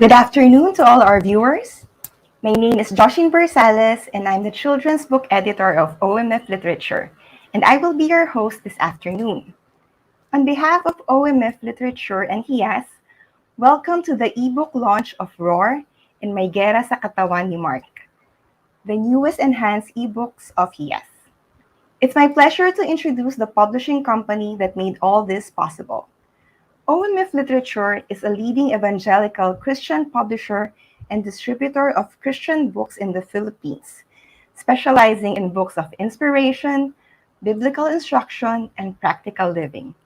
Good afternoon to all our viewers. My name is Joshine Bersales, and I'm the Children's Book Editor of OMF Literature, and I will be your host this afternoon. On behalf of OMF Literature and Hiyas, welcome to the eBook launch of Roar and Giyera sa Katawan ni Mark, the newest enhanced eBooks of Hiyas. It's my pleasure to introduce the publishing company that made all this possible. OMF Literature is a leading evangelical Christian publisher and distributor of Christian books in the Philippines, specializing in books of inspiration, biblical instruction, and practical living.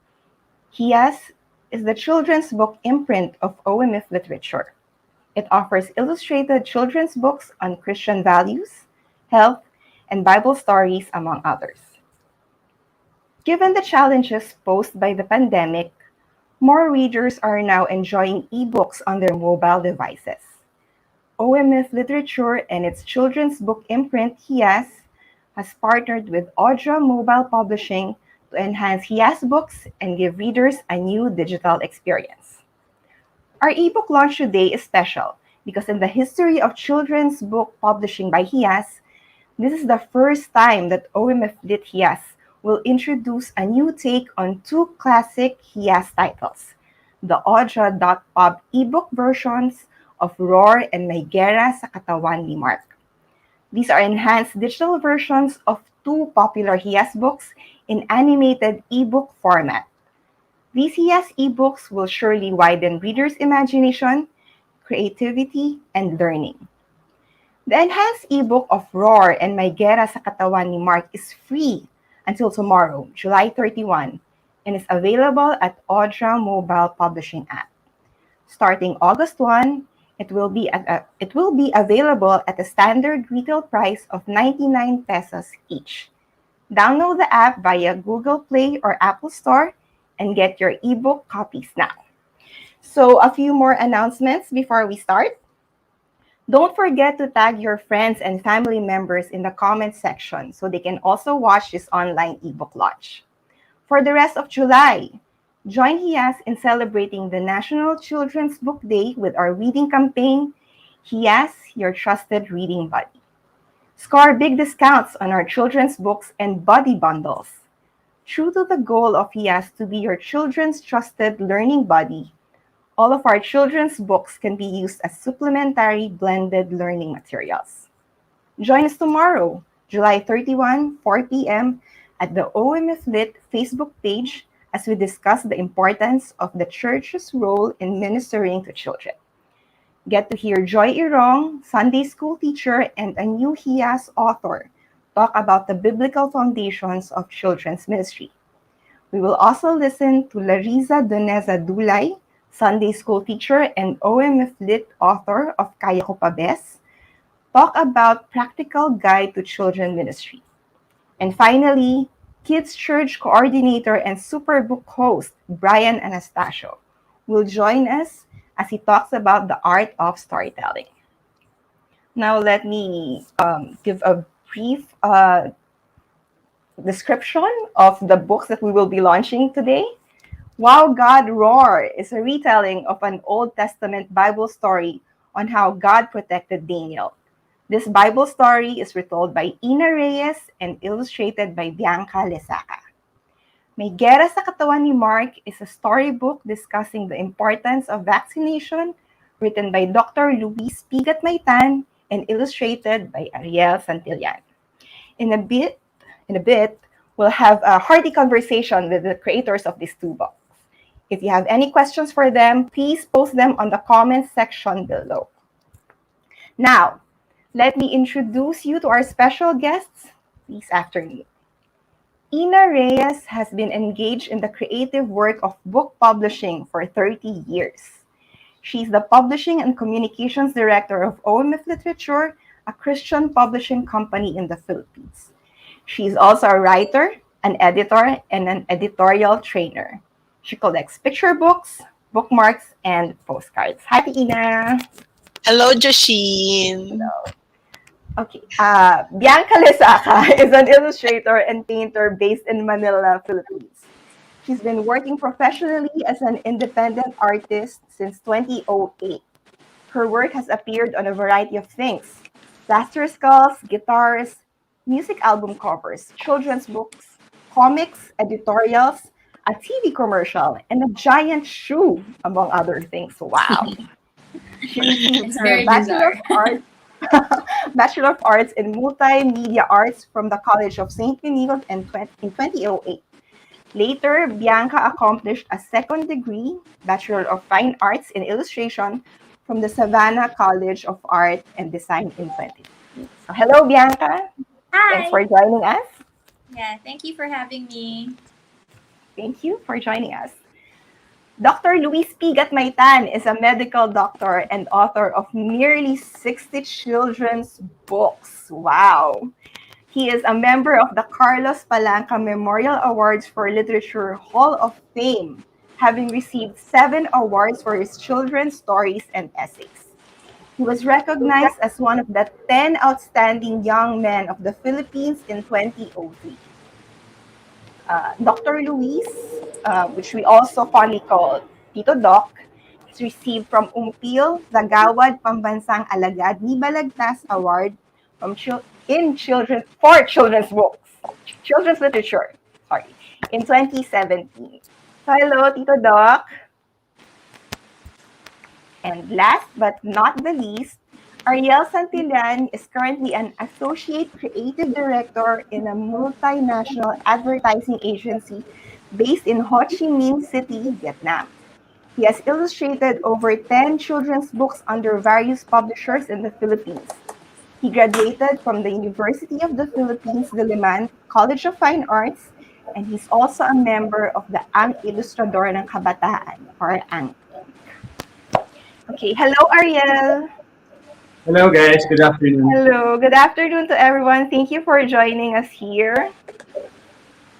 Hiyas is the children's book imprint of OMF Literature. It offers illustrated children's books on Christian values, health, and Bible stories, among others. Given the challenges posed by the pandemic, more readers are now enjoying eBooks on their mobile devices. OMF Literature and its children's book imprint, Yna S, has partnered with Audra Mobile Publishing to enhance Yna S books and give readers a new digital experience. Our ebook launch today is special because in the history of children's book publishing by Yna S, this is the first time that OMF Lit Hiyas will introduce a new take on two classic Yna S titles, the Audra.pub ebook versions of Roar and Giyera sa Katawan ni Mark. These are enhanced digital versions of two popular Yna S books in animated ebook format. These Yna S ebooks will surely widen readers' imagination, creativity, and learning. The enhanced ebook of Roar and Giyera sa Katawan ni Mark is free until tomorrow, July 31, and is available at Audra Mobile Publishing app. Starting August 1, it will be available at a standard retail price of 99 pesos each. Download the app via Google Play or Apple Store and get your ebook copies now. So a few more announcements before we start. Don't forget to tag your friends and family members in the comment section so they can also watch this online ebook launch. For the rest of July, join Hiyas in celebrating the National Children's Book Day with our reading campaign, Hiyas, Your Trusted Reading Buddy. Score big discounts on our children's books and buddy bundles. True to the goal of Hiyas to be your children's trusted learning buddy, all of our children's books can be used as supplementary blended learning materials. Join us tomorrow, July 31, 4 p.m. at the OMF Lit Facebook page as we discuss the importance of the church's role in ministering to children. Get to hear Joy Irong, Sunday school teacher and a new Hiyas author, talk about the biblical foundations of children's ministry. We will also listen to Larissa Doneza Dulay, Sunday school teacher and OMF Lit author of Kaya Ko Pa Bes, talk about practical guide to children ministry. And finally, Kids Church coordinator and Superbook host Brian Anastasio will join us as he talks about the art of storytelling. Now let me give a brief description of the books that we will be launching today. Wow, God Roar is a retelling of an Old Testament Bible story on how God protected Daniel. This Bible story is retold by Yna Reyes and illustrated by Bianca Lesaca. Giyera sa Katawan ni Mark is a storybook discussing the importance of vaccination, written by Dr. Luis Pigat Maitan and illustrated by Ariel Santillan. In a bit, we'll have a hearty conversation with the creators of these two books. If you have any questions for them, please post them on the comments section below. Now, let me introduce you to our special guests this afternoon. Yna Reyes has been engaged in the creative work of book publishing for 30 years. She's the Publishing and Communications Director of OMF Literature, a Christian publishing company in the Philippines. She's also a writer, an editor, and an editorial trainer. She collects picture books, bookmarks, and postcards. Hi, Yna. Hello, Joshine. Hello. Okay. Bianca Lesaca is an illustrator and painter based in Manila, Philippines. She's been working professionally as an independent artist since 2008. Her work has appeared on a variety of things: plaster skulls, guitars, music album covers, children's books, comics, editorials, a TV commercial, and a giant shoe, among other things. Wow. She received It's her very bizarre. Bachelor of Arts in Multimedia Arts from the College of St. Benilde in 2008. Later, Bianca accomplished a second degree, Bachelor of Fine Arts in Illustration, from the Savannah College of Art and Design in 2015. So, hello, Bianca. Thanks for Hi. joining us. Yeah, thank you for having me. Thank you for joining us. Dr. Luis P. Gatmaitan is a medical doctor and author of nearly 60 children's books. Wow. He is a member of the Carlos Palanca Memorial Awards for Literature Hall of Fame, having received 7 awards for his children's stories and essays. He was recognized as one of the 10 outstanding young men of the Philippines in 2003. Dr. Luis, which we also fondly call Tito Doc, is received from UMPIL the Gawad Pambansang Alagad ni Balagtas Award from for children's books, children's literature, sorry, in 2017. So hello, Tito Doc. And last but not the least, Ariel Santillan is currently an Associate Creative Director in a multinational advertising agency based in Ho Chi Minh City, Vietnam. He has illustrated over 10 children's books under various publishers in the Philippines. He graduated from the University of the Philippines Diliman College of Fine Arts, and he's also a member of the Ang Ilustrador ng Kabataan, or Ang. Okay, hello Ariel. Hello guys, good afternoon. Hello, good afternoon to everyone. Thank you for joining us here.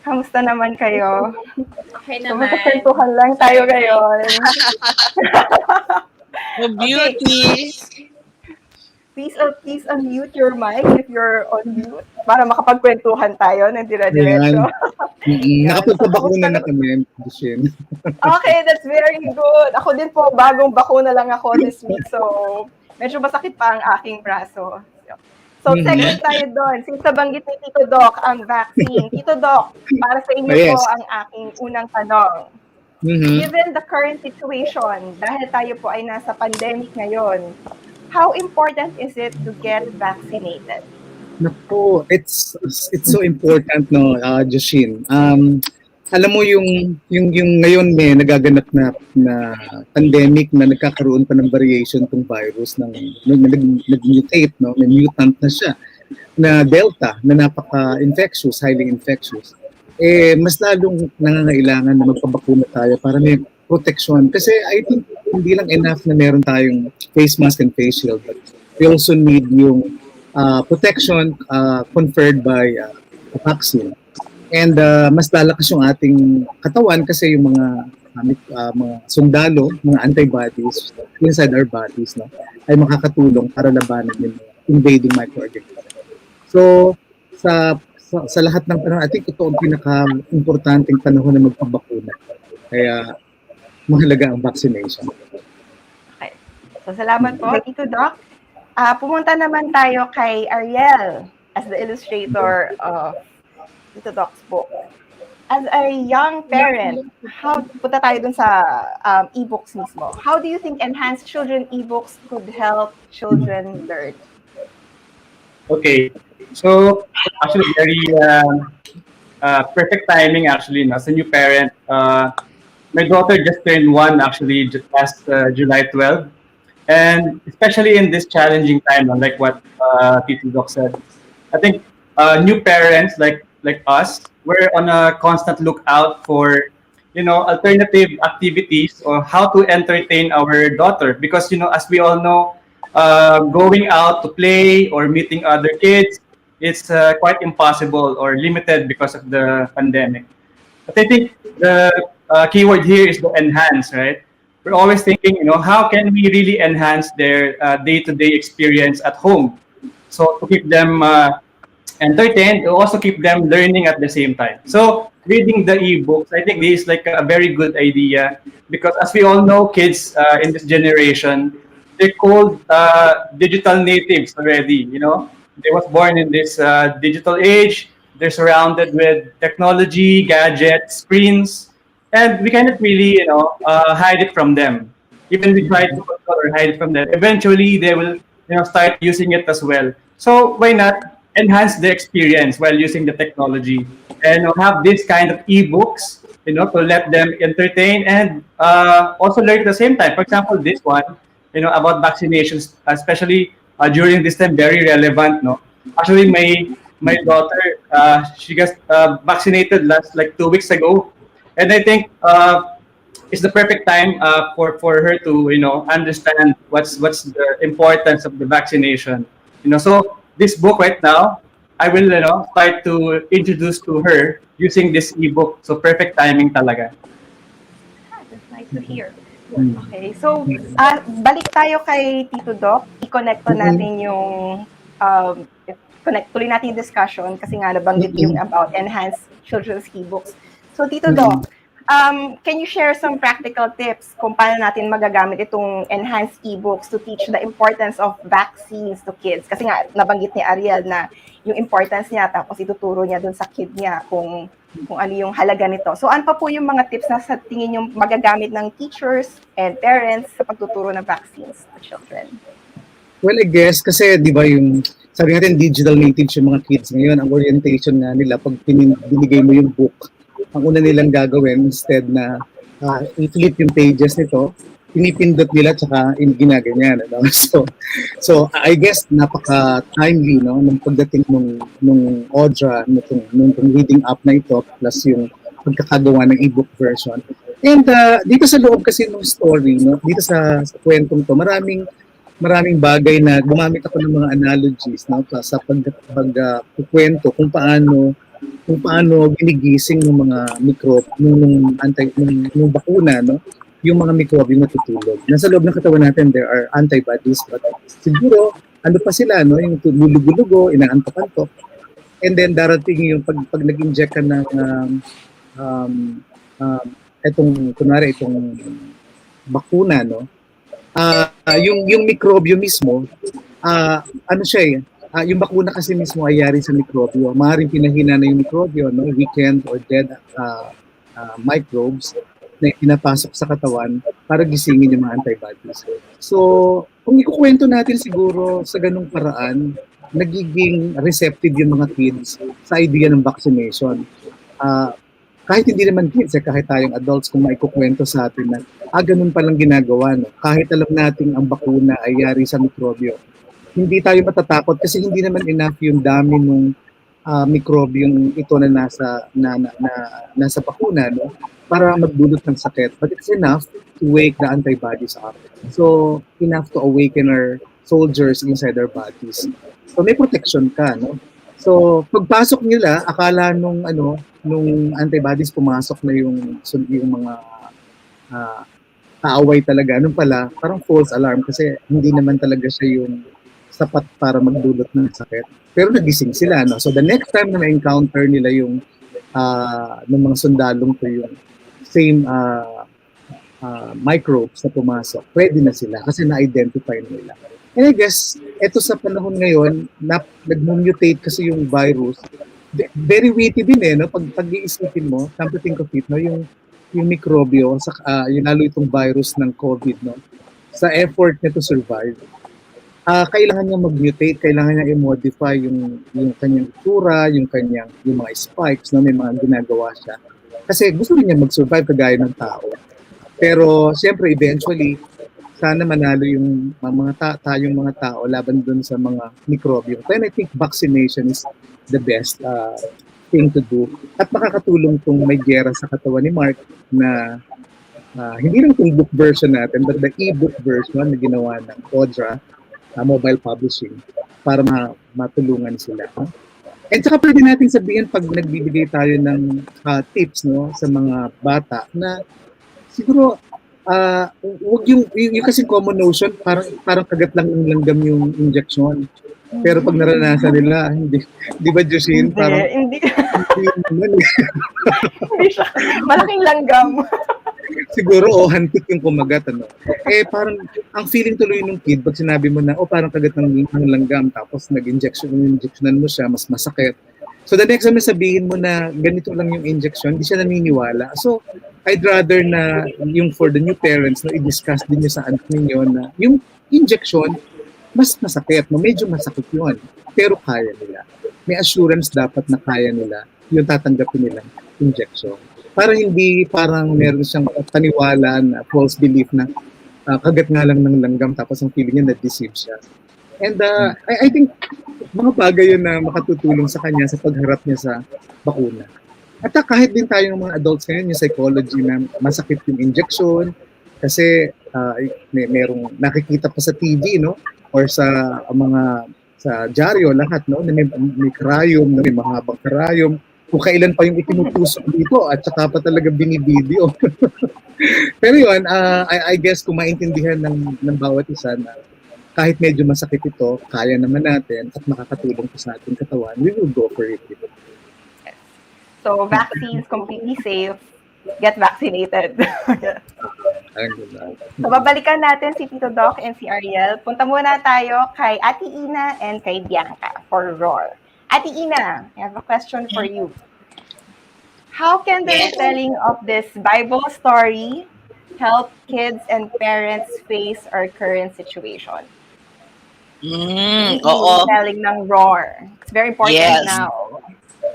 Kamusta naman kayo? Okay So, naman. magkakwentuhan lang tayo ngayon. The beauty. Please unmute your mic if you're on mute para makapagkwentuhan tayo ng dire-diretso. Nakapagpabakuna na kami, Shin. Okay, that's very good. Ako din po, bagong bakuna lang ako this week. So, medyo masakit pa ang aking braso. So, segment tayo doon. Since nabanggit ni Tito Doc ang vaccine. Tito Doc, para sa inyo Yes. po ang aking unang tanong. Given the current situation, dahil tayo po ay nasa pandemic ngayon, how important is it to get vaccinated? Naku, it's so important, no, Joshin. Alam mo yung ngayon may nagaganap na pandemic na nagkakaroon pa ng variation tong virus ng nag-mutate, no, may mutant na siya na Delta na napaka-infectious, highly infectious. Mas lalong nangangailangan na magpabakuna tayo para may protection. Kasi I think hindi lang enough na meron tayong face mask and face shield, but we also need yung protection conferred by a vaccine. And mas lalakas yung ating katawan kasi yung mga sundalo, mga antibodies inside our bodies, no, ay makakatulong para labanan yung invading microorganisms. So sa lahat ng panahon, I think ito ang pinaka-importanting panahon na magpabakuna. Kaya mahalaga ang vaccination. Okay. So, salamat po, Tito Doc. Pumunta naman tayo kay Ariel as the illustrator of Tito Doc's book. As a young parent, punta tayo dun sa eBooks mismo. How do you think enhanced children eBooks could help children learn? Okay, so actually very perfect timing actually. As a new parent, my daughter just turned 1 actually just last July 12. And especially in this challenging time, like what Tito Doc said, I think new parents like us, we're on a constant lookout for, alternative activities or how to entertain our daughter. Because, as we all know, going out to play or meeting other kids, it's quite impossible or limited because of the pandemic. But I think the keyword here is to enhance, right? We're always thinking, how can we really enhance their day-to-day experience at home? So to keep them entertained, to also keep them learning at the same time. So reading the eBooks, I think this is like a very good idea because as we all know, kids in this generation, they're called digital natives already. You know, they was born in this digital age. They're surrounded with technology, gadgets, screens, and we cannot really, hide it from them. Even we try to control or hide it from them, eventually they will, start using it as well. So why not enhance the experience while using the technology and have this kind of ebooks, to let them entertain and also learn at the same time. For example, this one, about vaccinations, especially during this time, very relevant. No, actually, my daughter, she got vaccinated last like 2 weeks ago, and I think it's the perfect time for her to understand what's the importance of the vaccination. So this book right now, I will start to introduce to her using this ebook. So perfect timing talaga. That's nice to hear. Okay, so balik tayo kay Tito Doc. I-connect to natin yung connect tuloy natin yung discussion kasi nga nabanggit yung about enhanced children's ebooks. So Tito Doc, can you share some practical tips kung paano natin magagamit itong enhanced ebooks to teach the importance of vaccines to kids? Kasi nga nabanggit ni Ariel na yung importance niya tapos ituturo niya dun sa kid niya kung ano yung halaga nito. So ano pa po yung mga tips na sa tingin yung magagamit ng teachers and parents sa pagtuturo ng vaccines to children? Well, I guess, kasi di ba yung, sabi natin digital natives yung mga kids ngayon, ang orientation nga nila, pag binigay mo yung book, ang una nilang gagawin, instead na i-flip yung pages nito, pinipindot nila tsaka ginaganyan. No? So I guess napaka-timely no, nung pagdating nung Audra, nung reading app na ito, plus yung pagkakagawa ng ebook version. And dito sa loob kasi ng story, no, dito sa kwentong to, maraming bagay na gumamit ako ng mga analogies no, sa pagkwento kung paano ginigising ng mga mikrob nung bakuna, no, yung mga mikrobe natutulog. Nasa loob ng katawan natin, there are antibodies, but siguro, ano pa sila, no, yung lulugo-lugo, inaantok-antok. And then darating yung pag nag-inject ka ng itong bakuna, no, yung mikrobyo mismo, ano siya yung bakuna kasi mismo ay yari sa mikrobyo. Maaaring pinahina na yung mikrobyo, no, weakened or dead microbes na pinapasok sa katawan para gisingin yung mga antibodies. So, kung ikukwento natin siguro sa ganung paraan, nagiging receptive yung mga kids sa idea ng vaccination. Kahit hindi naman kids, kahit tayong adults, kung maikukwento sa atin na, ganun palang ginagawa, no? Kahit alam natin ang bakuna ay yari sa mikrobyo, hindi tayo matatakot kasi hindi naman enough yung dami ng mikrobyong ito na nasa bakuna, no, para magdulot ng sakit. But it's enough to wake the antibodies up. So, enough to awaken our soldiers inside our bodies. So, may protection ka, no? So, pagpasok nila, akala nung antibodies pumasok na yung mga kaaway talaga. Nung pala, parang false alarm kasi hindi naman talaga siya yung sapat para magdulot ng sakit. Pero nagising sila, no? So, the next time na ma-encounter nila yung ng mga sundalong to yung same microbes na pumasok, ready na sila kasi na-identify nila. And I guess, eto sa panahon ngayon, nag-mutate kasi yung virus. Very witty din no? Pag-iisipin mo, come to think of it, no? Yung mikrobyo, yung lalo itong virus ng COVID, no? Sa effort niya to survive, kailangan niya mag-mutate, kailangan niya i-modify yung kanyang itsura, yung mga spikes, no? May mga ginagawa siya. Kasi gusto rin niya mag-survive kagaya ng tao. Pero siyempre eventually sana manalo yung tayong mga tao laban dun sa mga mikrobyo. Then I think vaccination is the best thing to do. At makakatulong tong may Giyera sa katawan ni Mark na hindi lang itong book version natin but the e-book version na ginawa ng Audra Mobile Publishing para matulungan sila. And saka pwede natin sabihin pag nagbibigay tayo ng tips, no, sa mga bata na siguro wag yung kasing common notion parang kagat lang ng langgam yung injection. Pero pag naranasan nila, hindi, di ba Jocelyn? Hindi. Hindi siya. Malaking langgam. Siguro, hantik yung kumagat, ano. Parang, ang feeling tuloy ng kid, pag sinabi mo na, parang kagat ng langgam, tapos injectionan mo siya, mas masakit. So the next time na sabihin mo na ganito lang yung injection, hindi siya naniniwala. So, I'd rather na yung for the new parents, no, i-discuss din niyo sa anak ninyo na yung injection, mas masakit, no? Medyo masakit yun. Pero kaya nila. May assurance dapat na kaya nila yung tatanggapin nilang injection. Para hindi parang meron siyang paniwala na false belief na kagat nga lang ng langgam tapos ang feeling niya na-deceive siya. And I think mga bagay yun na makatutulong sa kanya sa pagharap niya sa bakuna. At kahit din tayo ng mga adults ngayon, yung psychology na masakit yung injection kasi merong nakikita pa sa TV, no? Or sa sa dyaryo, lahat, no? Na may karayom, na may mahabang karayom. Kung kailan pa yung itinutusok dito at saka pa talaga binibideo. Pero yun, I guess kung maintindihan ng bawat isa na kahit medyo masakit ito, kaya naman natin at makakatulong sa ating katawan, we will go for it. So, vaccines completely safe. Get vaccinated. So, babalikan natin si Tito Doc and si Ariel. Punta muna tayo kay Ate Yna and kay Bianca for Roar. Ate Yna, I have a question for you. How can the retelling of this Bible story help kids and parents face our current situation? Oo. Retelling ng Roar. It's very important now.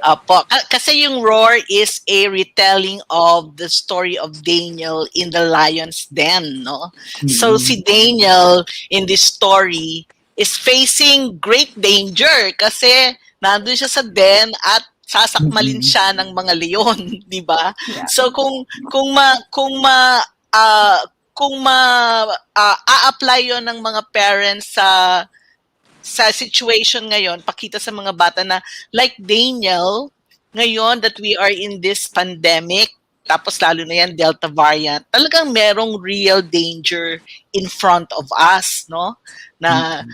Apo. Kasi yung Roar is a retelling of the story of Daniel in the lion's den, no? So si Daniel in this story is facing great danger kasi nandun siya sa den at sasakmalin siya ng mga leon, di ba? Yeah. So kung a-apply yon ng mga parents sa situation ngayon, pakita sa mga bata na like Daniel, ngayon that we are in this pandemic, tapos lalo na yan, Delta variant, talagang merong real danger in front of us, no? Na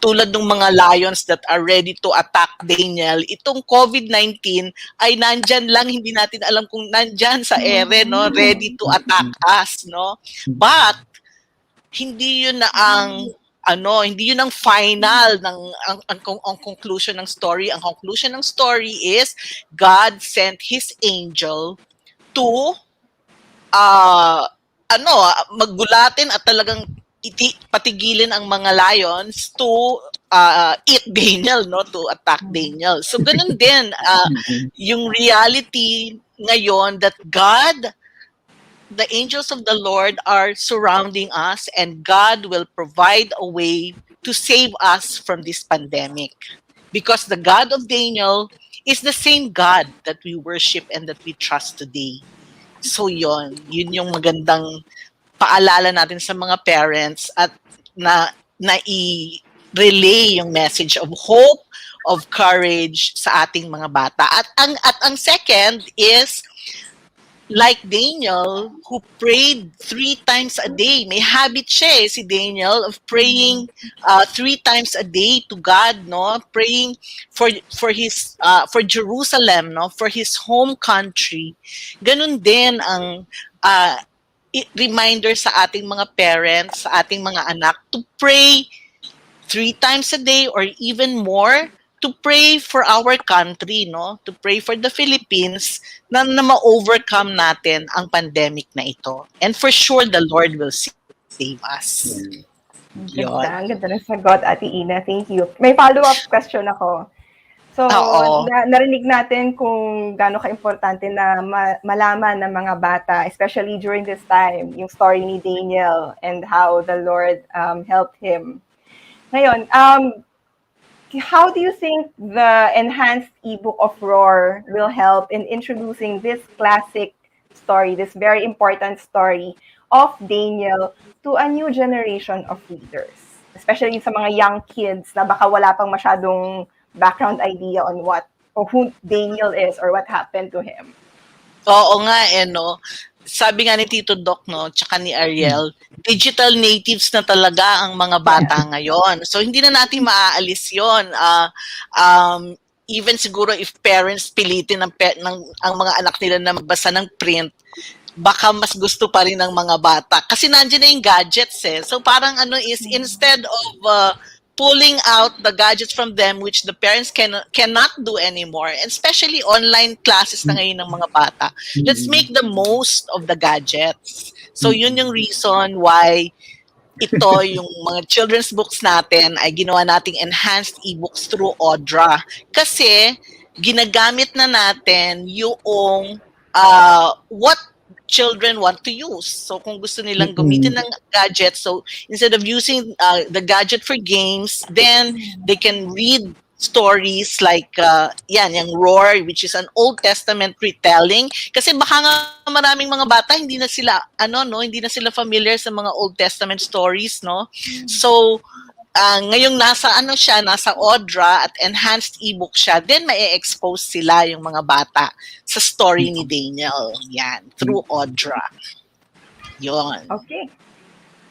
tulad ng mga lions that are ready to attack Daniel, itong COVID-19 ay nandyan lang, hindi natin alam kung nandyan sa ere, no? Ready to attack us, no? But, hindi yun na hindi yun ang final ang conclusion ng story. Ang conclusion ng story is God sent His angel to maggulatin at talagang patigilin ang mga lions to eat Daniel, no, to attack Daniel. So ganun din yung reality ngayon that the angels of the Lord are surrounding us and God will provide a way to save us from this pandemic. Because the God of Daniel is the same God that we worship and that we trust today. So yun yung magandang paalala natin sa mga parents at na i-relay yung message of hope, of courage sa ating mga bata. At ang second is like Daniel, who prayed 3 times a day. May habit siya si Daniel of praying 3 times a day to God, no? Praying for his for Jerusalem, no? For his home country. Ganun din ang reminder sa ating mga parents, sa ating mga anak to pray 3 times a day or even more, to pray for our country, no? To pray for the Philippines na ma-overcome natin ang pandemic na ito. And for sure, the Lord will save us. Ang ganda ng sagot, Ate Yna. Thank you. May follow-up question ako. So, narinig natin kung gaano ka-importante na malaman ng mga bata, especially during this time, yung story ni Daniel and how the Lord helped him. Ngayon, how do you think the enhanced ebook of Roar will help in introducing this classic story, this very important story of Daniel to a new generation of readers? Especially sa mga young kids na baka wala pang masyadong background idea on who Daniel is or what happened to him. Oo nga, no? Sabi nga ni Tito Doc, no, tsaka ni Ariel, digital natives na talaga ang mga bata ngayon. So, hindi na natin maaalis yun. Even siguro if parents pilitin ang mga anak nila na magbasa ng print, baka mas gusto pa rin ng mga bata. Kasi nandiyan na yung gadgets eh. So parang ano is, instead of pulling out the gadgets from them, which the parents cannot do anymore, and especially online classes na ngayon ng mga bata, let's make the most of the gadgets. So yun yung reason why ito, yung mga children's books natin ay ginawa nating enhanced ebooks through Audra. Kasi ginagamit na natin yung what children want to use. So kung gusto nilang gamitin ng gadget, so instead of using the gadget for games, then they can read stories like yung Roar, which is an Old Testament retelling. Kasi baka nga maraming mga bata hindi na sila hindi na sila familiar sa mga Old Testament stories, no? So ngayong nasa Audra at enhanced ebook siya, then ma-expose sila yung mga bata sa story ni Daniel. Yan, through Audra. Yon. Okay.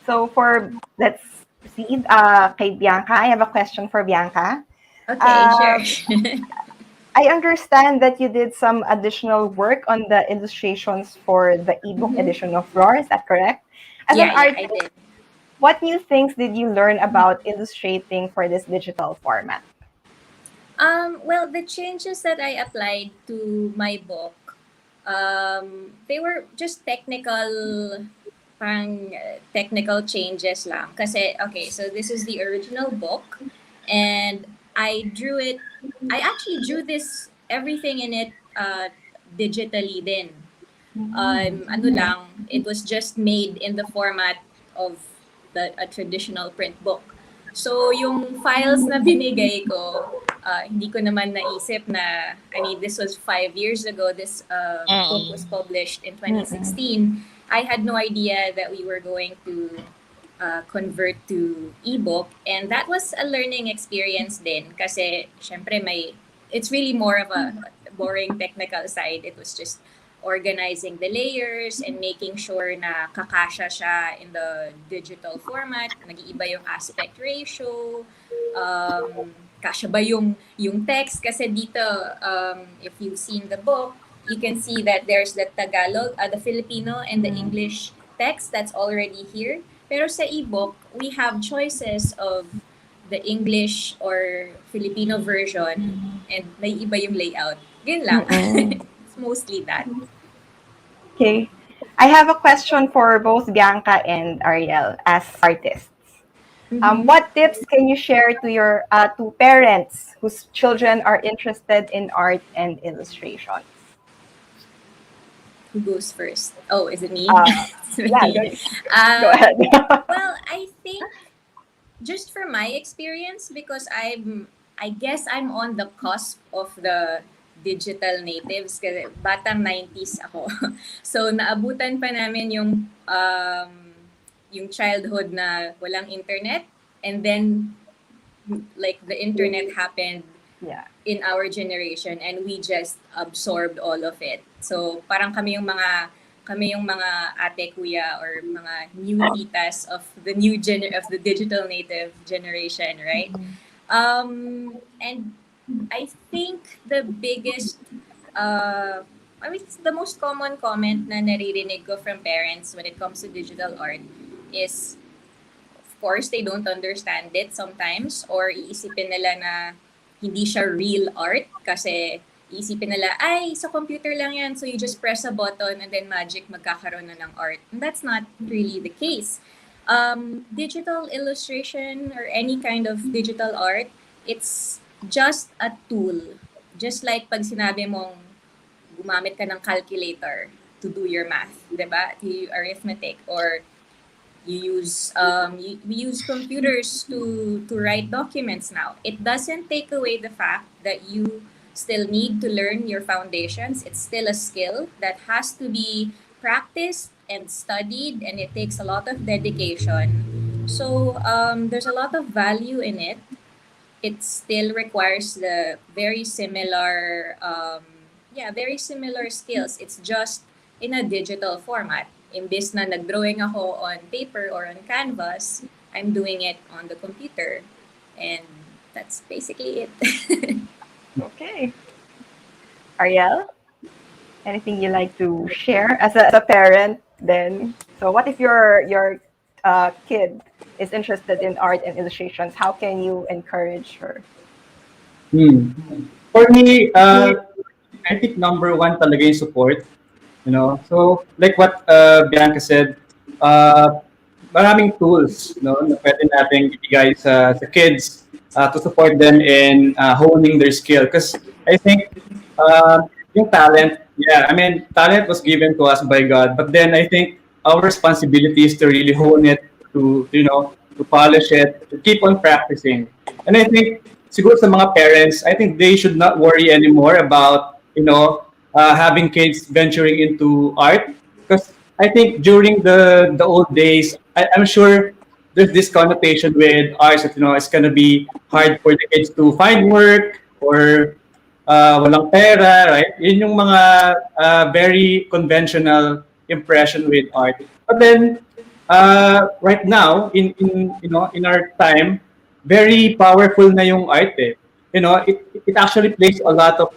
So let's see, kay Bianca, I have a question for Bianca. Okay, sure. I understand that you did some additional work on the illustrations for the ebook edition of Roar. Is that correct? As an I artist, did. what new things did you learn about illustrating for this digital format? Well, the changes that I applied to my book, they were just technical changes lang. Kasi, okay, so this is the original book, and I actually drew everything in it digitally din. It was just made in the format of a traditional print book. So, yung files na binigay ko, hindi ko naman naisip na, this was 5 years ago. This book was published in 2016. I had no idea that we were going to convert to ebook, and that was a learning experience din. Kasi, syempre, it's really more of a boring technical side. It was just organizing the layers and making sure na kakasya siya in the digital format, nag-iiba yung aspect ratio, kasya ba yung text, kasi dito, if you've seen the book, you can see that there's the Tagalog, the Filipino, and the English text that's already here. Pero sa ebook, we have choices of the English or Filipino version, and may iba yung layout. Yun lang. It's mostly that. Okay. I have a question for both Bianca and Ariel as artists. What tips can you share to parents whose children are interested in art and illustration? Who goes first? Oh, is it me? Yeah, go ahead. Well, I think just for my experience, because I guess I'm on the cusp of the digital natives kasi batang 90s ako. So naabutan pa namin yung childhood na walang internet, and then like the internet happened in our generation, and we just absorbed all of it. So parang kami yung mga ate, kuya, or mga new titas of the of the digital native generation, right? And I think the biggest, the most common comment na naririnig ko from parents when it comes to digital art is, of course, they don't understand it sometimes, or iisipin nila na hindi siya real art kasi iisipin nila, ay, sa computer lang yan, so you just press a button and then magic, magkakaroon na ng art. And that's not really the case. Digital illustration or any kind of digital art, it's just a tool. Just like pag sinabi mong gumamit ka ng calculator to do your math, diba? You arithmetic, or you use we use computers to write documents now. It doesn't take away the fact that you still need to learn your foundations. It's still a skill that has to be practiced and studied, and it takes a lot of dedication. So there's a lot of value in it. It still requires the very similar skills. It's just in a digital format. Imbis na nag-drawing ako on paper or on canvas, I'm doing it on the computer. And that's basically it. Okay. Ariel? Anything you like to share as a parent? Then, so what if your kid is interested in art and illustrations? How can you encourage her? For me, I think number one talaga yung support. So like what Bianca said, uh, maraming tools, na pwede natin ibigay sa kids to support them in honing their skill. Because I think yung talent, yeah, I mean, talent was given to us by God, but then I think our responsibility is to really hone it, to polish it, to keep on practicing. And I think siguro sa mga parents, I think they should not worry anymore about, having kids venturing into art. Because I think during the old days, I'm sure there's this connotation with arts that, it's gonna be hard for the kids to find work or walang pera, right? Yun yung mga very conventional impression with art. But then, right now, in our time, very powerful na yung art eh. It actually plays a lot of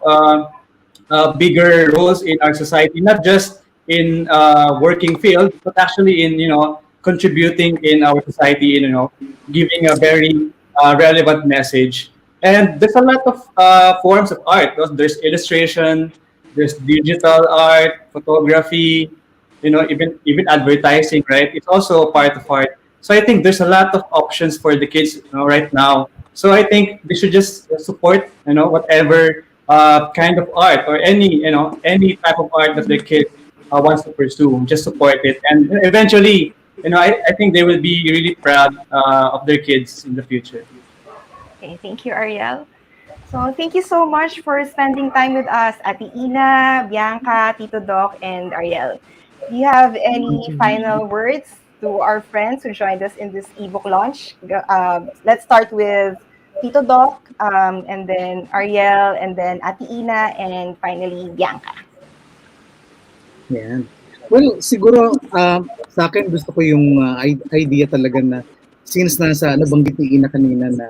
bigger roles in our society, not just in working field, but actually in contributing in our society, in giving a very relevant message. And there's a lot of forms of art. There's illustration, there's digital art, photography, even advertising, right? It's also a part of art. So I think there's a lot of options for the kids, right now. So I think they should just support, whatever kind of art or any type of art that the kid wants to pursue. Just support it, and eventually, I think they will be really proud of their kids in the future. Okay, thank you, Ariel. So thank you so much for spending time with us, Ate Ina, Bianca, Tito Doc, and Ariel. Do you have any final words to our friends who joined us in this ebook launch? Let's start with Tito Doc, and then Ariel, and then Ate Ina, and finally Bianca. Yan. Well, siguro sa akin gusto ko yung idea talaga na since nabanggit ni Ina kanina na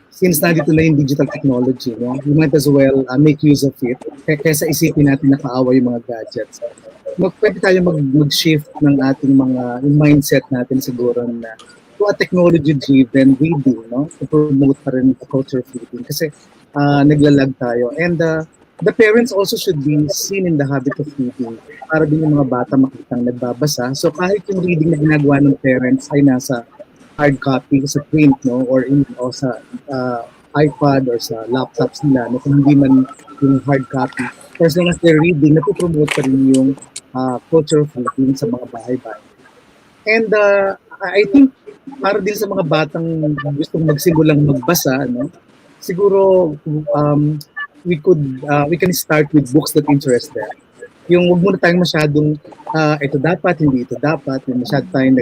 since nandito na yung digital technology, we might as well make use of it kaysa isipin natin nakaawa yung mga gadgets. Pwede tayo mag-shift ng ating yung mindset natin siguro na to a technology-driven reading, to promote pa rin the culture of reading kasi naglalag tayo. And the parents also should be seen in the habit of reading para din yung mga bata makitang nagbabasa. So kahit yung reading na ginagawa ng parents ay nasa hard copy sa print, or sa iPad or sa laptops nila, kung hindi man yung hard copy. As long as they're reading, napopromote pa rin yung culture of reading sa mga bahay-bahay. And I think para din sa mga batang gustong magsimulang magbasa, siguro we can start with books that interest them. Yung wag muna tayong masyadong ito dapat, hindi ito dapat, yung masyado tayong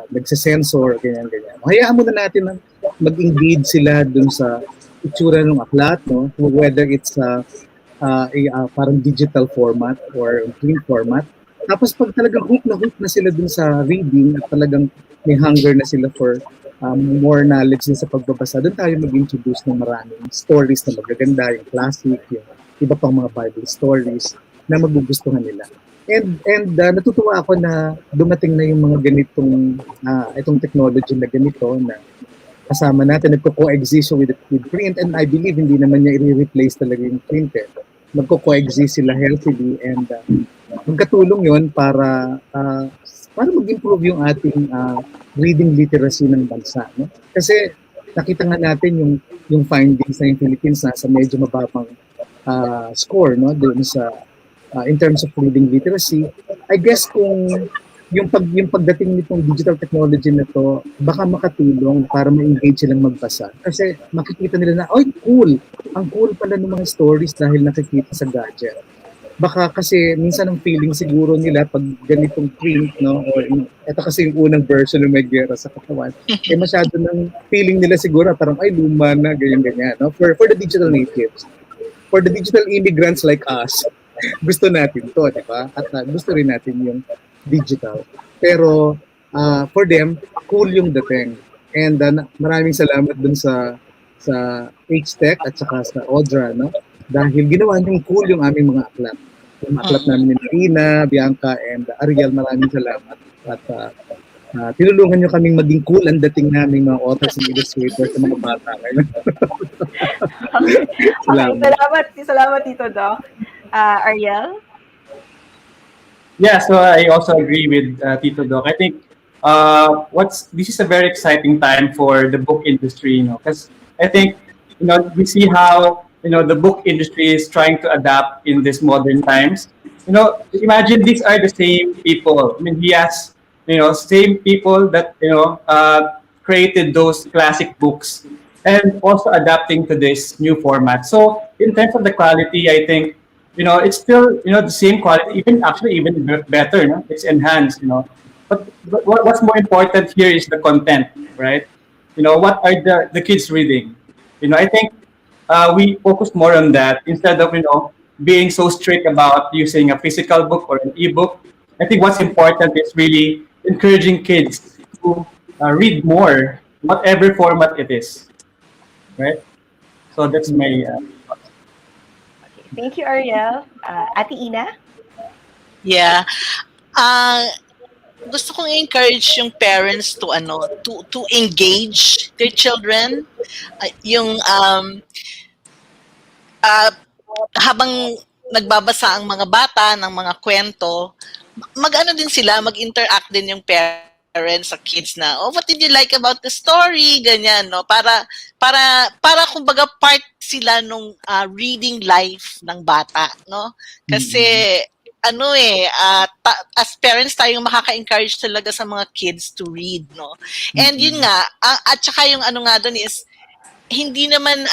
nagsasensor, ganyan. Hayaan muna natin mag-engage sila dun sa itsura ng aklat, whether it's parang digital format or print format. Tapos pag talagang hook na sila dun sa reading at talagang may hunger na sila for more knowledge din sa pagbabasa, doon tayo mag-introduce ng maraming stories na magaganda, yung classic, yung iba pang mga Bible stories na magugustuhan nila. And natutuwa ako na dumating na yung mga ganitong itong technology na ganito na kasama natin, nagko-coexist with print, and I believe hindi naman niya i-replace talaga yung print. Magko-coexist sila healthily, and magkatulong yun para mag-improve yung ating reading literacy ng bansa. Kasi nakita nga natin yung findings na yung Philippines nasa medyo mababang score, doon sa in terms of reading literacy. I guess kung yung pagdating nitong digital technology na to, baka makatulong para ma-engage silang magbasa. Kasi makikita nila na, cool! Ang cool pala ng mga stories dahil nakikita sa gadget. Baka kasi minsan ang feeling siguro nila pag ganitong print, or ito kasi yung unang version ng may Giyera sa Katawan, masyado ng feeling nila siguro parang luma na, ganyan. For the digital natives. For the digital immigrants like us, gusto natin to, di ba? At gusto rin natin yung digital. Pero for them, cool yung dating. And maraming salamat dun sa H-Tech at saka sa Audra, dahil ginawa niyong cool yung aming mga aklat. Yung aklat namin ni Marina, Bianca, and Ariel, maraming salamat. At tinulungan niyo kaming maging cool ang dating namin mga authors and illustrators sa mga bata ngayon. Okay, salamat Tito Doc. Ariel? Yeah, so I also agree with Tito Doc. I think this is a very exciting time for the book industry, because I think we see how the book industry is trying to adapt in these modern times. Imagine these are the same people. I mean, he has same people that created those classic books and also adapting to this new format. So in terms of the quality, I think it's still the same quality, even better. It's enhanced. But what's more important here is the content, right? What are the kids reading? I think we focus more on that instead of being so strict about using a physical book or an ebook. I think what's important is really encouraging kids to read more, whatever format it is, right? So that's my. Thank you, Ariel. Ate Yna? Yeah. Gusto kong encourage yung parents to to engage their children. Yung habang nagbabasa ang mga bata ng mga kwento, din sila, mag-interact din yung parents sa kids na, oh, what did you like about the story? Ganyan, no? Para kumbaga part sila nung reading life ng bata, no? Kasi, as parents tayong makaka-encourage talaga sa mga kids to read, no? And yun nga, at saka yung nga doon is, hindi naman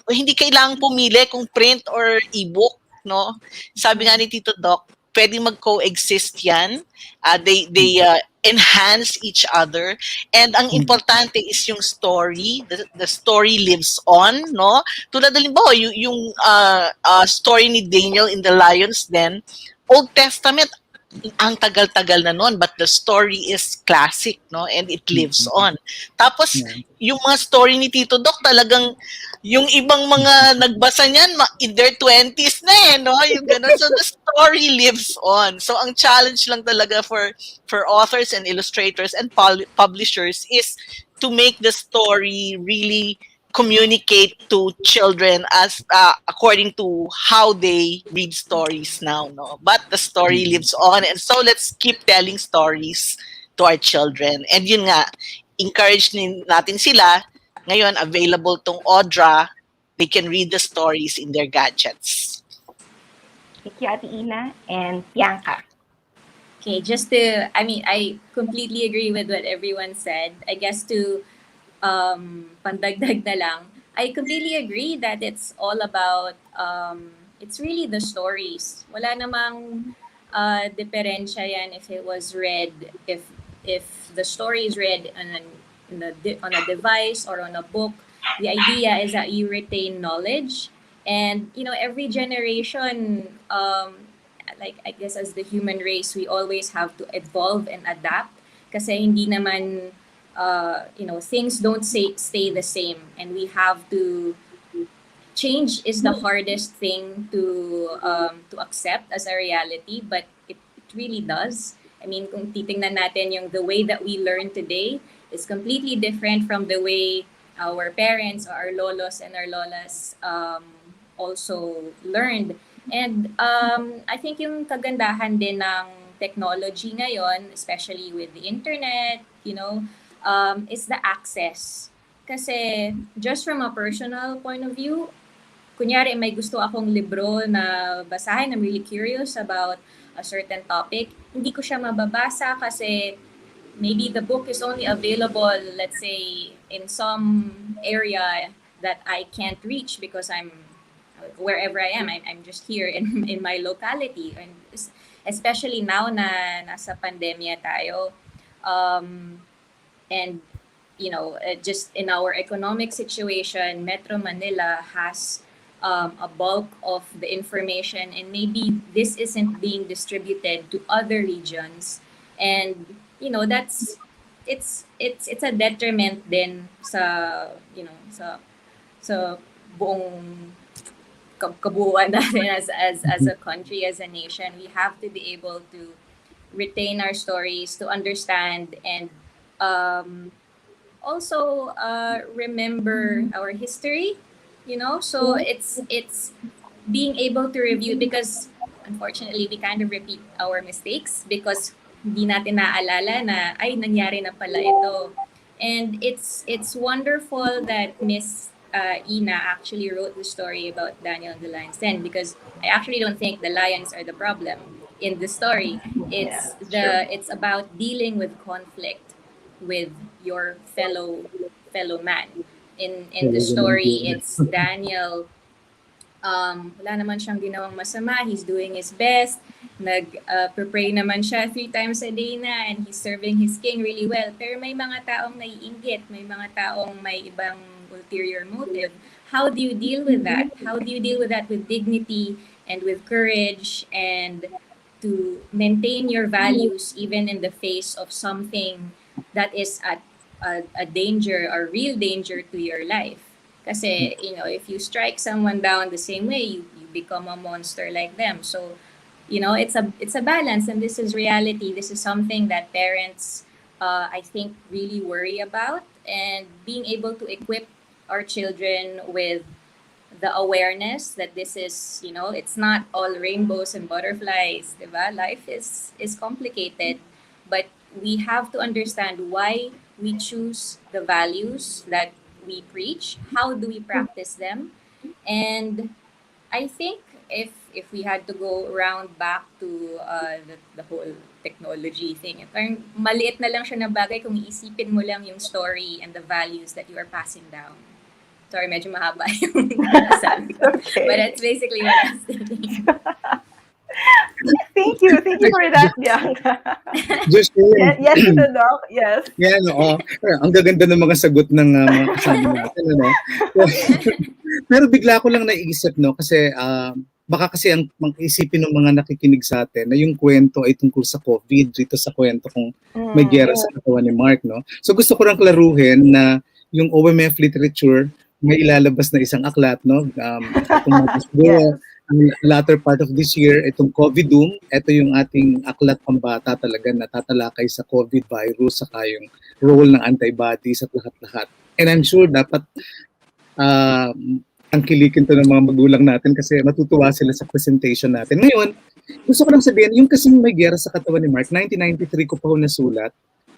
hindi kailangang pumili kung print or ebook, no? Sabi nga ni Tito Doc, pwedeng mag-coexist yan. They enhance each other, and ang importante is yung story. The story lives on, no? Tulad halimbawa yung story ni Daniel in the Lion's Den, Old Testament, ang tagal-tagal na noon, but the story is classic, no? And it lives on. Tapos, yung mga story ni Tito Doc, talagang yung ibang mga nagbasa niyan, in their 20s na no? Yung ganun. So, the story lives on. So, ang challenge lang talaga for authors and illustrators and publishers is to make the story really communicate to children as according to how they read stories now, no? But the story lives on, and so let's keep telling stories to our children. And yun nga, encourage natin sila. Ngayon, available tong Audra. They can read the stories in their gadgets. Thank you, Ate Yna. And Bianca. Okay, I completely agree with what everyone said. I guess to pandagdag na lang, I completely agree that it's all about, it's really the stories. Wala namang diferensya yan if it was read, if the story is read on a device or on a book. The idea is that you retain knowledge, and every generation, like I guess as the human race, we always have to evolve and adapt kasi hindi naman things don't stay the same, and we have to change is the hardest thing to accept as a reality, but it really does. I mean, kung titingnan natin the way that we learn today is completely different from the way our parents or our lolos and our lolas also learned. And I think yung kagandahan din ng technology ngayon, especially with the internet, is the access. Kasi just from a personal point of view, kunyari may gusto akong libro na basahin, I'm really curious about a certain topic, hindi ko siya mababasa kasi maybe the book is only available, let's say, in some area that I can't reach because I'm wherever I am. I'm just here in my locality. And especially now na nasa pandemya tayo, and just in our economic situation, Metro Manila has a bulk of the information, and maybe this isn't being distributed to other regions, and it's a detriment din sa sa buong kabuuan natin as a country, as a nation. We have to be able to retain our stories, to understand, and also remember our history. So it's being able to review, because unfortunately we kind of repeat our mistakes because hindi natin naaalala na ay nangyari na pala ito. And it's wonderful that Miss Yna actually wrote the story about Daniel and the Lion's Den, because I actually don't think the lions are the problem in the story. It's about dealing with conflict with your fellow man. In the story, it's Daniel. Wala naman siyang ginawang masama. He's doing his best. Nag-pray naman siya 3 times a day na, and he's serving his king really well. Pero may mga taong naiinggit, may mga taong may ibang ulterior motive. How do you deal with that? How do you deal with that with dignity and with courage, and to maintain your values even in the face of something that is at a danger, a real danger to your life? Kasi, if you strike someone down the same way, you become a monster like them. So, it's a balance, and this is reality. This is something that parents, I think, really worry about, and being able to equip our children with the awareness that this is, it's not all rainbows and butterflies, diba? Life is complicated, but we have to understand why we choose the values that we preach, how do we practice them. And I think if we had to go around back to the whole technology thing, parang maliit na lang siya na bagay kung iisipin mo lang yung story and the values that you are passing down. Sorry, medyo mahaba yung sabi ko. Okay. But that's basically what I was thinking. Thank you for that, Bianca. Just Yes, to the doc. Yes. yan, oo. Ang gaganda ng mga sagot ng mga kasama natin, ano? Pero bigla ko lang naisip, no, kasi baka kasi ang isipin ng mga nakikinig sa atin na yung kwento ay tungkol sa COVID, dito sa kwento kung may giyera sa katawan ni Mark, no? So gusto ko lang klaruhin na yung OMF Literature may ilalabas na isang aklat, no? Yes. Ang latter part of this year, itong COVID Doom, ito yung ating aklat pambata talaga na tatalakay sa COVID virus, saka yung role ng antibodies at lahat-lahat. And I'm sure dapat tangkilikin to ng mga magulang natin kasi matutuwa sila sa presentation natin. Ngayon, gusto ko lang sabihin, yung kasing may giyera sa katawan ni Mark, 1993 ko pa ho nasulat,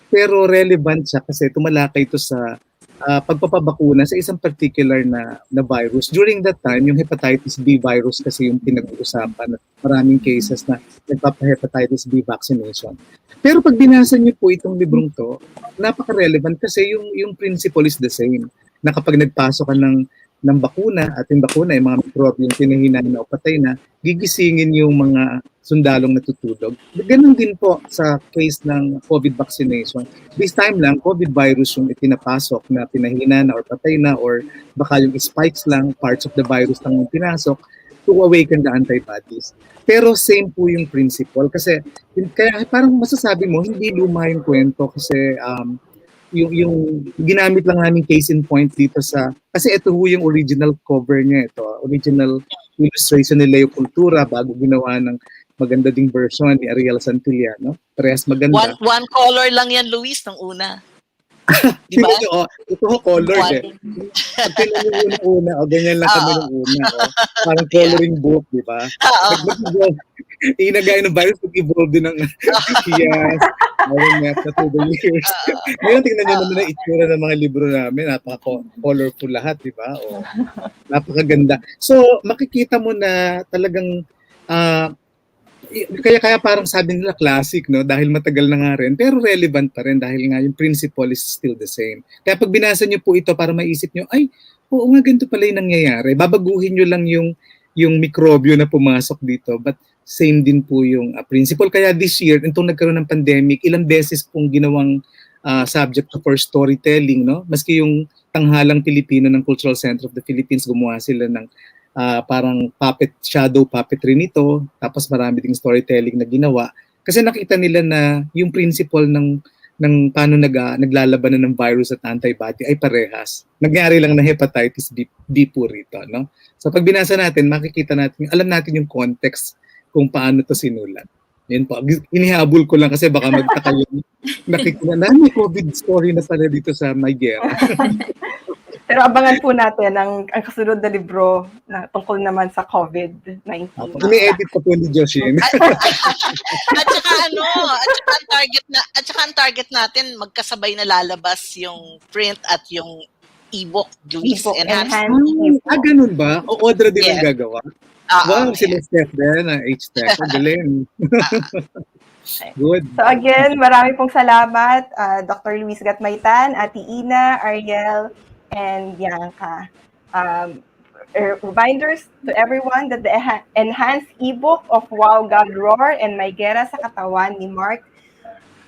pero relevant siya kasi tumalakay ito sa pagpapabakuna sa isang particular na virus. During that time, yung hepatitis B virus kasi yung pinag-uusapan at maraming cases na nagpapa-hepatitis B vaccination. Pero pag binasa niyo po itong librong to, napaka-relevant kasi yung principle is the same. Na kapag nagpasok ka ng bakuna at yung bakuna ay mga mikrobe yung pinahina na o patay na, gigisingin yung mga sundalong natutulog. Ganun din po sa case ng COVID vaccination. This time lang, COVID virus yung ipinapasok na pinahina na or patay na or baka yung spikes lang, parts of the virus lang yung pinasok to awaken the antibodies. Pero same po yung principle kasi kaya parang masasabi mo, hindi luma yung kwento kasi yung ginamit lang namin case in point dito sa, kasi ito yung original cover niya, ito original illustration ni Leo Cultura bago ginawa ng maganda ding version ni Ariel Santillano. Parehas maganda. One color lang yan, Luis, ng una. Di ba? Ito ho, colors eh. Pag tinanong yung una, ganyan lang kami ng una. Parang coloring book, di ba? Inagay ng virus, pag-evolve din ng Hiyas, OMF na through the years. Ngayon, tingnan nyo naman ang itsura ng mga libro namin. Napaka-colorful lahat, di ba? Napakaganda. So, makikita mo na talagang kaya parang sabi nila classic, no, dahil matagal na nga rin, pero relevant pa rin dahil nga yung principle is still the same. Kaya pag binasa niyo po ito para maisip niyo, ay, oo nga, ganito pala yung nangyayari. Babaguhin niyo lang yung mikrobyo na pumasok dito, but same din po yung principle. Kaya this year, itong nagkaroon ng pandemic, ilang beses pong ginawang subject for storytelling, no? Maski yung Tanghalang Pilipino ng Cultural Center of the Philippines, gumawa sila ng parang shadow puppetry nito, tapos marami ding storytelling na ginawa. Kasi nakita nila na yung principle ng ng paano naglalabanan ng virus at antibody ay parehas. Nagyari lang na hepatitis B po rito, no? So pag binasa natin, makikita natin, alam natin yung context kung paano to sinulat. Yun po. Inihabol ko lang kasi baka magtaka yung nakikita na may COVID story na pala dito sa Giyera. Pero abangan po natin ang kasunod na libro na tungkol naman sa COVID-19. Ini-edit pa po ni Joshin. At saka ang target natin magkasabay na lalabas yung print at yung eBook, Luis, eBook enhanced. Ganun ba? O Audra din ang Yes. gagawa? Wow, sila Steph din, H-Tech. Galing. Good. So again, marami pong salamat, Dr. Luis Gatmaytan, Ate Yna, Ariel, and Bianca. Reminders to everyone that the enhanced ebook of Wow God Roar and Giyera sa Katawan ni Mark,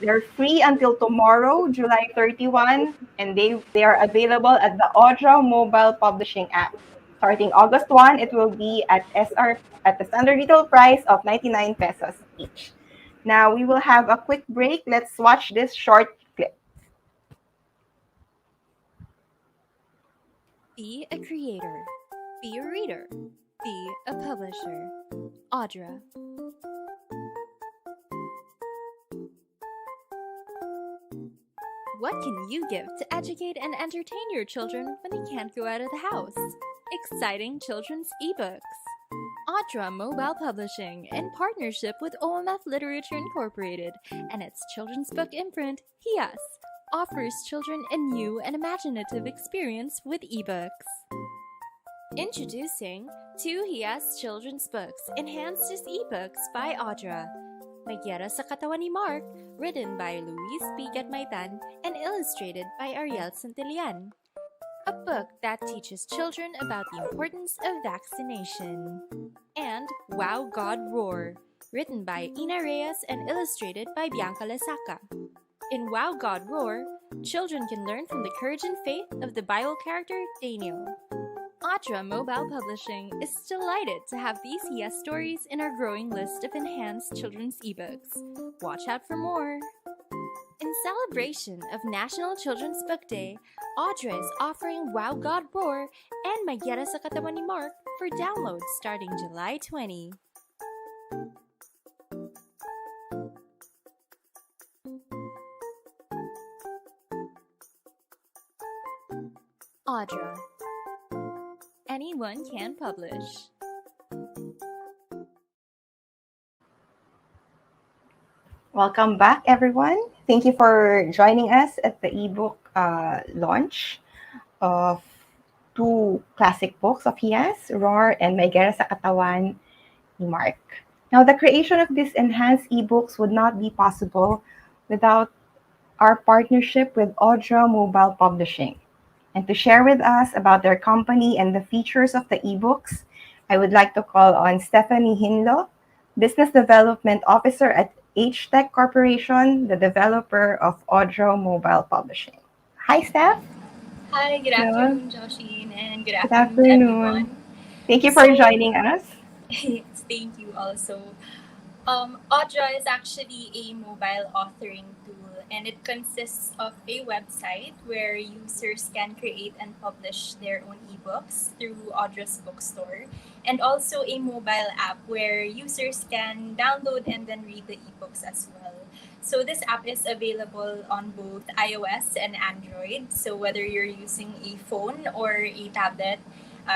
they're free until tomorrow, July 31, and they are available at the Audra Mobile Publishing app. Starting August 1, it will be at the standard retail price of 99 pesos each. Now we will have a quick break. Let's watch this short clip. Be a creator. Be a reader. Be a publisher. Audra. What can you give to educate and entertain your children when they can't go out of the house? Exciting children's ebooks. Audra Mobile Publishing, in partnership with OMF Literature Incorporated and its children's book imprint, Hiyas, offers children a new and imaginative experience with ebooks. Introducing 2 Hiyas children's books enhanced as ebooks by Audra. Giyera sa Katawan ni Mark, written by Luis P. Gatmaytan and illustrated by Ariel Santillan. A book that teaches children about the importance of vaccination. And Wow God Roar, written by Yna Reyes and illustrated by Bianca Lesaca. In Wow God Roar, children can learn from the courage and faith of the Bible character Daniel. Audra Mobile Publishing is delighted to have these Hiyas stories in our growing list of enhanced children's ebooks. Watch out for more! In celebration of National Children's Book Day, Audra is offering Wow God Roar and Giyera sa Katawan ni Mark for download starting July 20. Audra. Anyone can publish. Welcome back, everyone. Thank you for joining us at the ebook launch of 2 classic books of Hiyas, Roar and Giyera sa Katawan ni Mark. Now, the creation of these enhanced ebooks would not be possible without our partnership with Audra Mobile Publishing. And to share with us about their company and the features of the ebooks, I would like to call on Stephanie Hinlo, Business Development Officer at H-Tech Corporation, the developer of Audra Mobile Publishing. Hi, Steph. Hi, good Hello. afternoon, Joshine, and good Good afternoon, afternoon. everyone. Thank you for joining us. Thank you also. Audra is actually a mobile authoring tool, and it consists of a website where users can create and publish their own ebooks through Audra's bookstore, and also a mobile app where users can download and then read the ebooks as well. So this app is available on both iOS and Android. So whether you're using a phone or a tablet,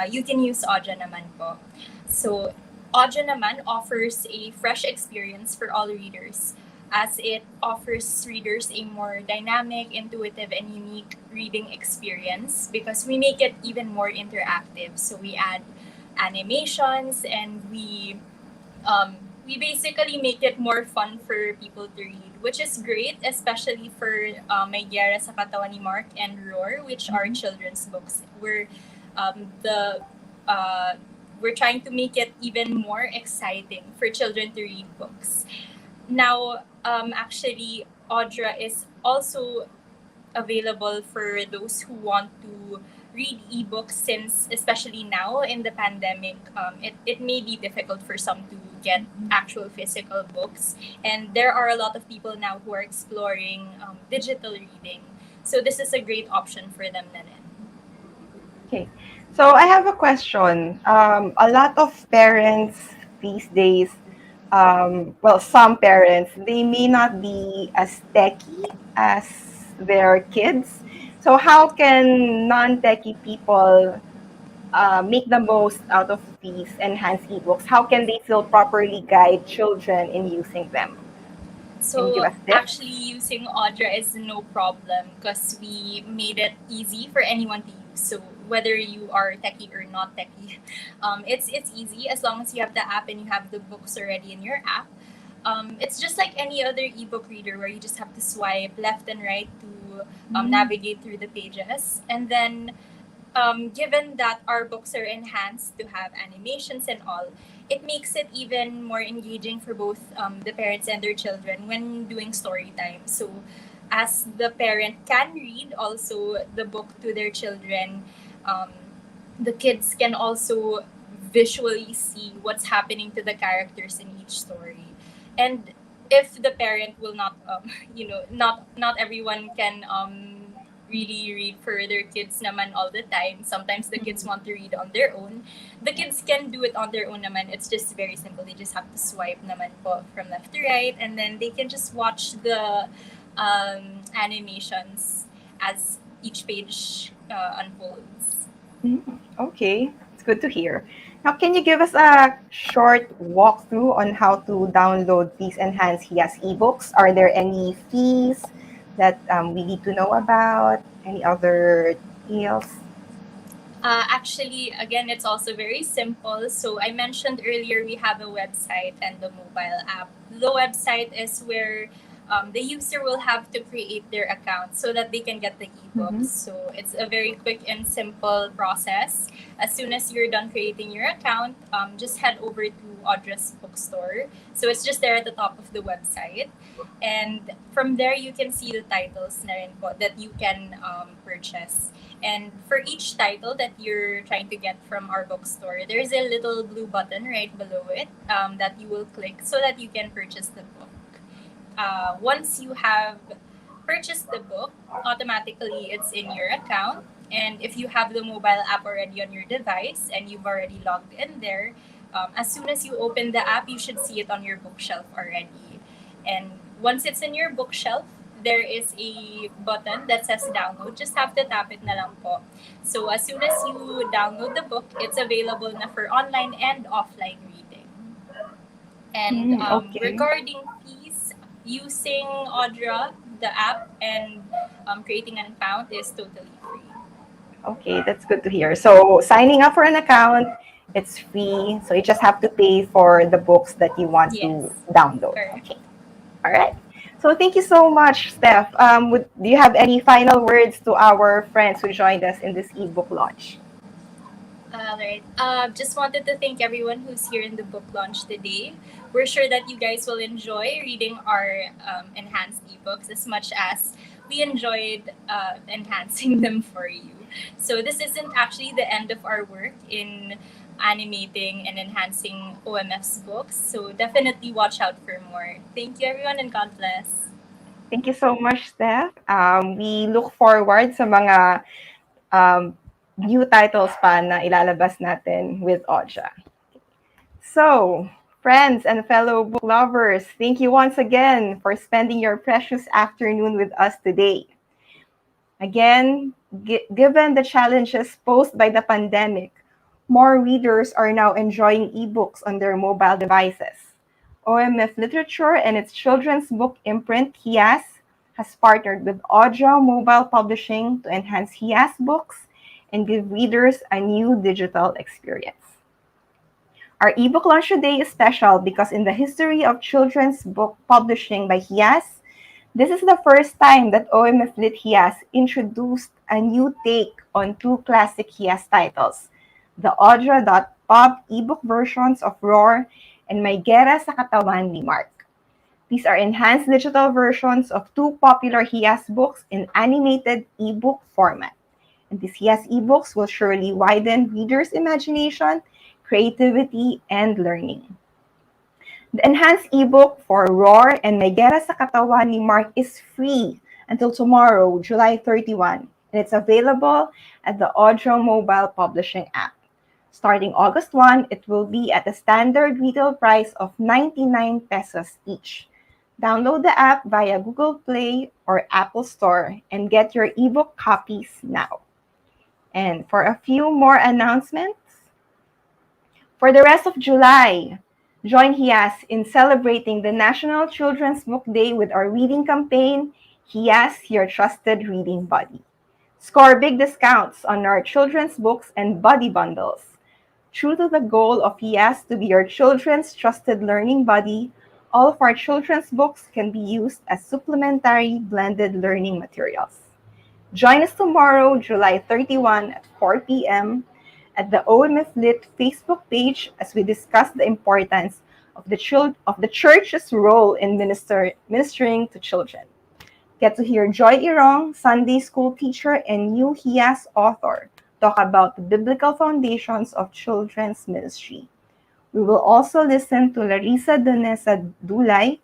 you can use Audra naman po. So Audra naman offers a fresh experience for all readers, as it offers readers a more dynamic, intuitive, and unique reading experience because we make it even more interactive. So we add animations and we basically make it more fun for people to read, which is great, especially for Giyera sa Katawan ni Mark and Roar, which are children's books. We're trying to make it even more exciting for children to read books. Now, actually, Audra is also available for those who want to read ebooks, since especially now in the pandemic, it may be difficult for some get actual physical books. And there are a lot of people now who are exploring digital reading. So this is a great option for them na rin. Okay. So I have a question. A lot of parents these days, well, some parents, they may not be as techy as their kids. So how can non-techie people make the most out of these enhanced ebooks? How can they still properly guide children in using them? Can you give So us tips? actually using Audra is no problem because we made it easy for anyone to use. So whether you are techie or not techie, it's easy as long as you have the app and you have the books already in your app. It's just like any other ebook reader where you just have to swipe left and right to navigate through the pages. And then given that our books are enhanced to have animations and all, it makes it even more engaging for both the parents and their children when doing story time. So, as the parent can read also the book to their children, um, the kids can also visually see what's happening to the characters in each story. And if the parent will not, not everyone can really read for their kids naman all the time. Sometimes the kids want to read on their own. The kids can do it on their own naman. It's just very simple. They just have to swipe naman po from left to right, and then they can just watch the animations as each page unfolds. Okay, it's good to hear. Now, can you give us a short walkthrough on how to download these enhanced Hiyas ebooks? Are there any fees that we need to know about? Any other deals? Actually, again, it's also very simple. So I mentioned earlier we have a website and the mobile app. The website is where the user will have to create their account so that they can get the ebooks. So it's a very quick and simple process. As soon as you're done creating your account, just head over to Audra's bookstore. So it's just there at the top of the website. And from there, you can see the titles na rin po that you can purchase. And for each title that you're trying to get from our bookstore, there's a little blue button right below it that you will click so that you can purchase the book. Once you have purchased the book, automatically it's in your account. And if you have the mobile app already on your device and you've already logged in there, as soon as you open the app, you should see it on your bookshelf already. And once it's in your bookshelf, there is a button that says download. Just have to tap it na lang po. So as soon as you download the book, it's available na for online and offline reading. And Okay. regarding fees, using Audra, the app, and creating an account is totally free. Okay, that's good to hear. So signing up for an account, it's free. So you just have to pay for the books that you want to Yes. download. Correct. Okay. All right. So thank you so much, Steph. Do you have any final words to our friends who joined us in this ebook launch? All right. Just wanted to thank everyone who's here in the book launch today. We're sure that you guys will enjoy reading our enhanced ebooks as much as we enjoyed enhancing them for you. So this isn't actually the end of our work in animating and enhancing OMF's books. So definitely watch out for more. Thank you, everyone, and God bless. Thank you so much, Steph. We look forward sa mga new titles pa na ilalabas natin with Audra. So, friends and fellow book lovers, thank you once again for spending your precious afternoon with us today. Again, given the challenges posed by the pandemic, more readers are now enjoying ebooks on their mobile devices. OMF Literature and its children's book imprint, Hiyas, has partnered with Audra Mobile Publishing to enhance Hiyas books and give readers a new digital experience. Our ebook launch today is special because in the history of children's book publishing by Hiyas, this is the first time that OMF Lit Hiyas introduced a new take on two classic Hiyas titles, the Audra.pub ebook versions of Roar and Giyera sa Katawan ni Mark. These are enhanced digital versions of two popular Hiyas books in animated ebook format. And these Hiyas ebooks will surely widen readers' imagination, creativity, and learning. The enhanced ebook for Roar and Giyera sa Katawan ni Mark is free until tomorrow, July 31, and it's available at the Audra Mobile Publishing app. Starting August 1, it will be at a standard retail price of 99 pesos each. Download the app via Google Play or Apple Store and get your ebook copies now. And for a few more announcements, for the rest of July, join Hiyas in celebrating the National Children's Book Day with our reading campaign, Hiyas, Your Trusted Reading Buddy. Score big discounts on our children's books and buddy bundles. True to the goal of Hiyas to be your children's trusted learning buddy, all of our children's books can be used as supplementary blended learning materials. Join us tomorrow, July 31 at 4 p.m. at the OMF Lit Facebook page as we discuss the importance of the church's role in ministering to children. Get to hear Joy Irong, Sunday school teacher and New Hiyas author, talk about the biblical foundations of children's ministry. We will also listen to Larissa Donesa Dulay,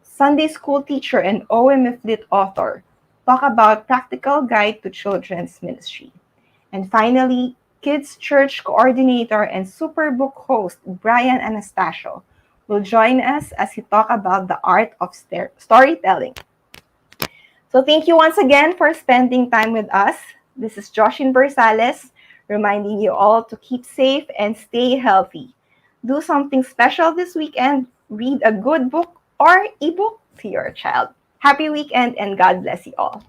Sunday school teacher and OMF Lit author, talk about practical guide to children's ministry. And finally, Kids Church coordinator and Superbook host Brian Anastasio will join us as he talk about the art of storytelling. So thank you once again for spending time with us. This is Joshin Bersales reminding you all to keep safe and stay healthy. Do something special this weekend. Read a good book or ebook to your child. Happy weekend and God bless you all.